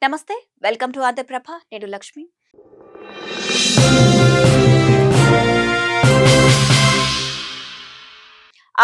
నమస్తే. Welcome to Andhra Prabha. నేను లక్ష్మి.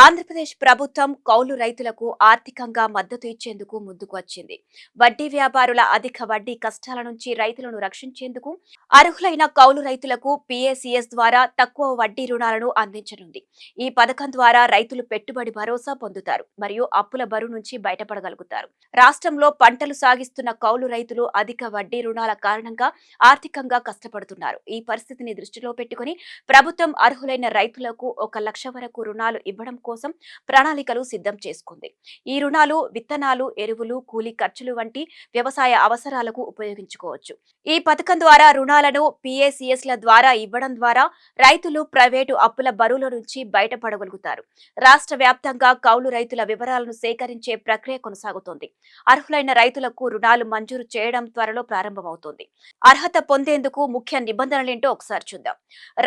ఆంధ్రప్రదేశ్ ప్రభుత్వం కౌలు రైతులకు ఆర్థికంగా మద్దతు ఇచ్చేందుకు ముందుకు వచ్చింది. వడ్డీ వ్యాపారుల అధిక వడ్డీ కష్టాల నుంచి రైతులను రక్షించేందుకు అర్హులైన కౌలు రైతులకు పీఏసీఎస్ ద్వారా తక్కువ వడ్డీ రుణాలను అందించనుంది. ఈ పథకం ద్వారా రైతులు పెట్టుబడి భరోసా పొందుతారు మరియు అప్పుల బరువు నుంచి బయటపడగలుగుతారు. రాష్ట్రంలో పంటలు సాగిస్తున్న కౌలు రైతులు అధిక వడ్డీ రుణాల కారణంగా ఆర్థికంగా కష్టపడుతున్నారు. ఈ పరిస్థితిని దృష్టిలో పెట్టుకుని ప్రభుత్వం అర్హులైన రైతులకు 1 లక్ష వరకు రుణాలు ఇవ్వడం కోసం ప్రణాళికలు సిద్ధం చేసుకుంది. ఈ రుణాలు విత్తనాలు, ఎరువులు, కూలీ ఖర్చులు వంటి వ్యవసాయ అవసరాలకు ఉపయోగించుకోవచ్చు. ఈ పథకం ద్వారా రుణాలను పీఏసీఎస్ల ద్వారా ఇవ్వడం ద్వారా రైతులు ప్రైవేటు అప్పుల బరువుల నుంచి బయటపడగలుగుతారు. రాష్ట్ర వ్యాప్తంగా కౌలు రైతుల వివరాలను సేకరించే ప్రక్రియ కొనసాగుతోంది. అర్హులైన రైతులకు రుణాలు మంజూరు చేయడం త్వరలో ప్రారంభమవుతోంది. అర్హత పొందేందుకు ముఖ్య నిబంధనలేంటో ఒకసారి చూద్దాం.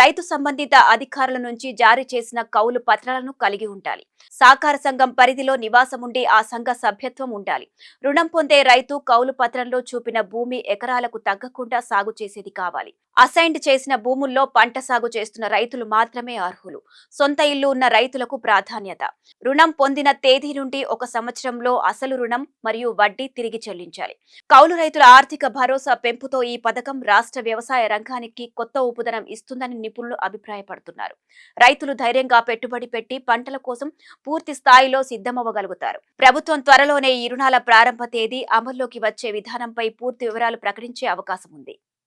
రైతు సంబంధిత అధికారుల నుంచి జారీ చేసిన కౌలు పత్రాలను కలిగి ఉండాలి. సహకార సంఘం పరిధిలో నివాసం ఉండి ఆ సంఘ సభ్యత్వం ఉండాలి. రుణం పొందే రైతు కౌలు పత్రంలో చూపిన భూమి ఎకరాలకు తగ్గకుండా సాగు చేసేది కావాలి. అసైన్డ్ చేసిన భూముల్లో పంట సాగు చేస్తున్న రైతులు మాత్రమే అర్హులు. సొంత ఇల్లు ఉన్న రైతులకు ప్రాధాన్యత. రుణం పొందిన తేదీ నుండి 1 సంవత్సరంలో అసలు రుణం మరియు వడ్డీ తిరిగి చెల్లించాలి. కౌలు రైతుల ఆర్థిక భరోసా పెంపుతో ఈ పథకం రాష్ట్ర వ్యవసాయ రంగానికి కొత్త ఊపుదనం ఇస్తుందని నిపుణులు అభిప్రాయపడుతున్నారు. రైతులు ధైర్యంగా పెట్టుబడి పెట్టి పంటల కోసం పూర్తి స్థాయిలో సిద్ధమవ్వగలుగుతారు. ప్రభుత్వం త్వరలోనే ఈ రుణాల ప్రారంభ తేదీ, అమల్లోకి వచ్చే విధానంపై పూర్తి వివరాలు ప్రకటించే అవకాశం ఉంది.